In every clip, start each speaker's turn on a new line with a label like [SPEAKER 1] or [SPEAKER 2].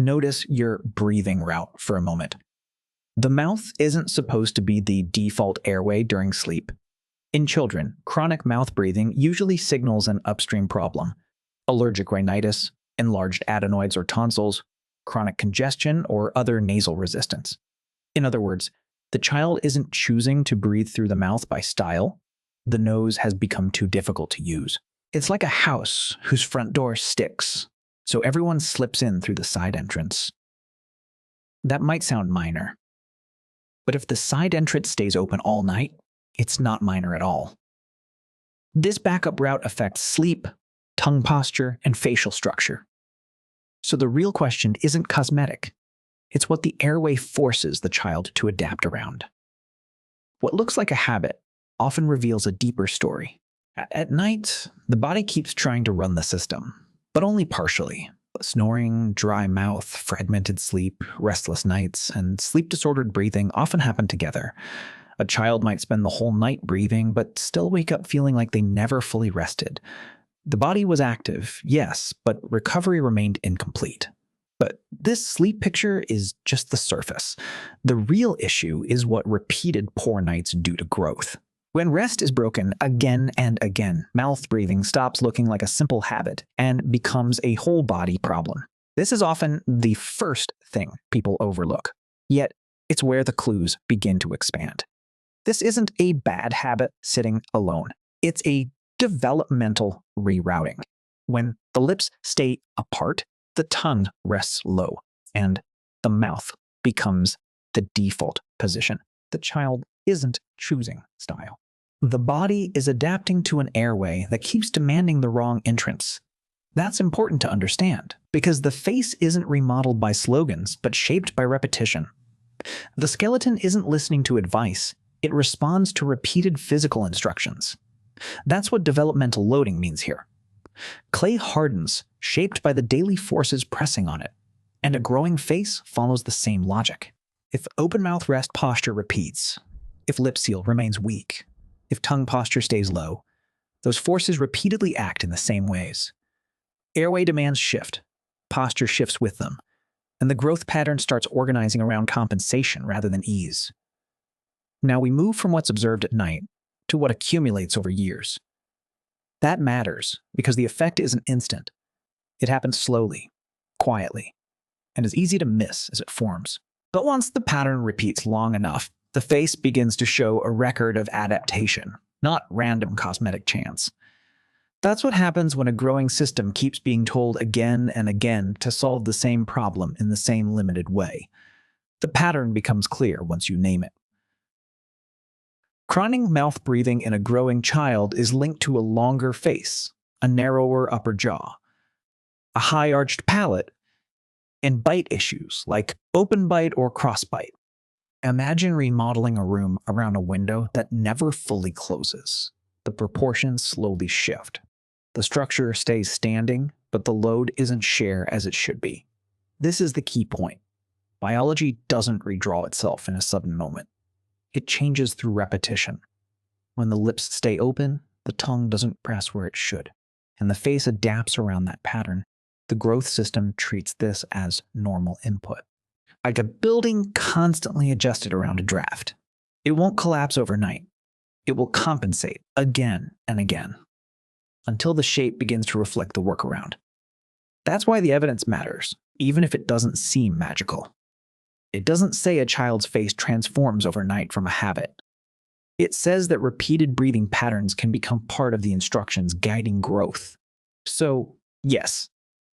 [SPEAKER 1] Notice your breathing route for a moment. The mouth isn't supposed to be the default airway during sleep. In children, chronic mouth breathing usually signals an upstream problem: allergic rhinitis, enlarged adenoids or tonsils, chronic congestion, or other nasal resistance. In other words, the child isn't choosing to breathe through the mouth by style. The nose has become too difficult to use. It's like a house whose front door sticks, so everyone slips in through the side entrance. That might sound minor, but if the side entrance stays open all night, it's not minor at all. This backup route affects sleep, tongue posture, and facial structure. So the real question isn't cosmetic. It's what the airway forces the child to adapt around. What looks like a habit often reveals a deeper story. At night, the body keeps trying to run the system, but only partially. Snoring, dry mouth, fragmented sleep, restless nights, and sleep-disordered breathing often happen together. A child might spend the whole night breathing, but still wake up feeling like they never fully rested. The body was active, yes, but recovery remained incomplete. But this sleep picture is just the surface. The real issue is what repeated poor nights do to growth. When rest is broken again and again, mouth breathing stops looking like a simple habit and becomes a whole body problem. This is often the first thing people overlook, yet it's where the clues begin to expand. This isn't a bad habit sitting alone. It's a developmental rerouting. When the lips stay apart, the tongue rests low, and the mouth becomes the default position. The child isn't choosing style. The body is adapting to an airway that keeps demanding the wrong entrance. That's important to understand, because the face isn't remodeled by slogans, but shaped by repetition. The skeleton isn't listening to advice. It responds to repeated physical instructions. That's what developmental loading means here. Clay hardens, shaped by the daily forces pressing on it, and a growing face follows the same logic. If open mouth rest posture repeats, if lip seal remains weak, if tongue posture stays low, those forces repeatedly act in the same ways. Airway demands shift, posture shifts with them, and the growth pattern starts organizing around compensation rather than ease. Now we move from what's observed at night to what accumulates over years. That matters because the effect isn't instant. It happens slowly, quietly, and is easy to miss as it forms. But once the pattern repeats long enough, the face begins to show a record of adaptation, not random cosmetic chance. That's what happens when a growing system keeps being told again and again to solve the same problem in the same limited way. The pattern becomes clear once you name it. Chronic mouth breathing in a growing child is linked to a longer face, a narrower upper jaw, a high-arched palate, and bite issues like open bite or cross bite. Imagine remodeling a room around a window that never fully closes. The proportions slowly shift. The structure stays standing, but the load isn't shared as it should be. This is the key point. Biology doesn't redraw itself in a sudden moment. It changes through repetition. When the lips stay open, the tongue doesn't press where it should, and the face adapts around that pattern. The growth system treats this as normal input, like a building constantly adjusted around a draft. It won't collapse overnight. It will compensate again and again, until the shape begins to reflect the workaround. That's why the evidence matters, even if it doesn't seem magical. It doesn't say a child's face transforms overnight from a habit. It says that repeated breathing patterns can become part of the instructions guiding growth. So, yes,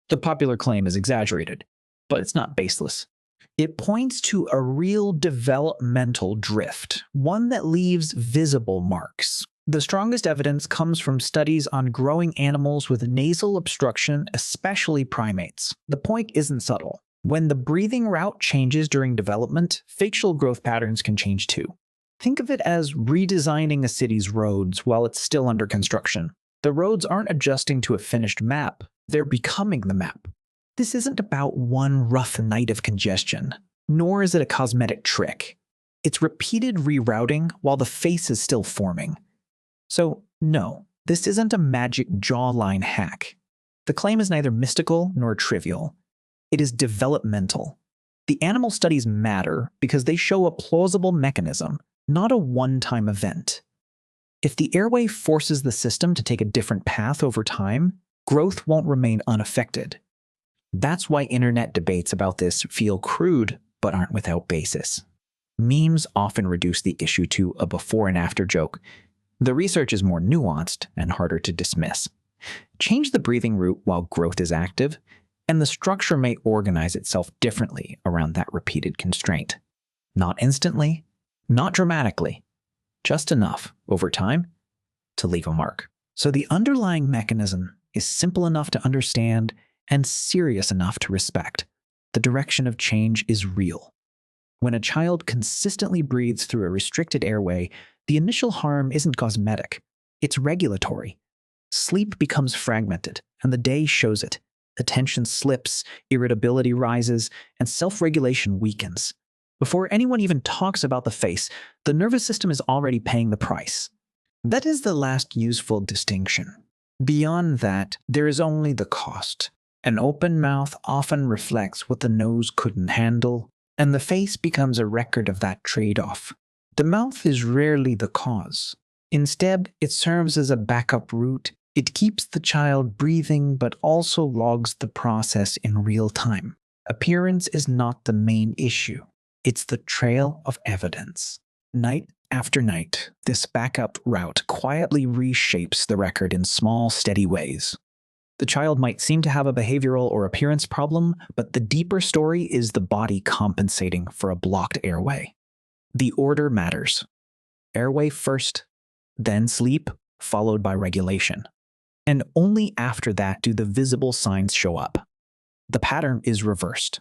[SPEAKER 1] the popular claim is exaggerated, but it's not baseless. It points to a real developmental drift, one that leaves visible marks. The strongest evidence comes from studies on growing animals with nasal obstruction, especially primates. The point isn't subtle. When the breathing route changes during development, facial growth patterns can change too. Think of it as redesigning a city's roads while it's still under construction. The roads aren't adjusting to a finished map, they're becoming the map. This isn't about one rough night of congestion, nor is it a cosmetic trick. It's repeated rerouting while the face is still forming. So, no, this isn't a magic jawline hack. The claim is neither mystical nor trivial. It is developmental. The animal studies matter because they show a plausible mechanism, not a one-time event. If the airway forces the system to take a different path over time, growth won't remain unaffected. That's why internet debates about this feel crude but aren't without basis. Memes often reduce the issue to a before and after joke. The research is more nuanced and harder to dismiss. Change the breathing route while growth is active, and the structure may organize itself differently around that repeated constraint. Not instantly, not dramatically, just enough over time to leave a mark. So the underlying mechanism is simple enough to understand and serious enough to respect. The direction of change is real. When a child consistently breathes through a restricted airway, the initial harm isn't cosmetic, it's regulatory. Sleep becomes fragmented, and the day shows it. Attention slips, irritability rises, and self-regulation weakens. Before anyone even talks about the face, the nervous system is already paying the price. That is the last useful distinction. Beyond that, there is only the cost. An open mouth often reflects what the nose couldn't handle, and the face becomes a record of that trade-off. The mouth is rarely the cause. Instead, it serves as a backup route. It keeps the child breathing but also logs the process in real time. Appearance is not the main issue. It's the trail of evidence. Night after night, this backup route quietly reshapes the record in small, steady ways. The child might seem to have a behavioral or appearance problem, but the deeper story is the body compensating for a blocked airway. The order matters. Airway first, then sleep, followed by regulation. And only after that do the visible signs show up. The pattern is reversed.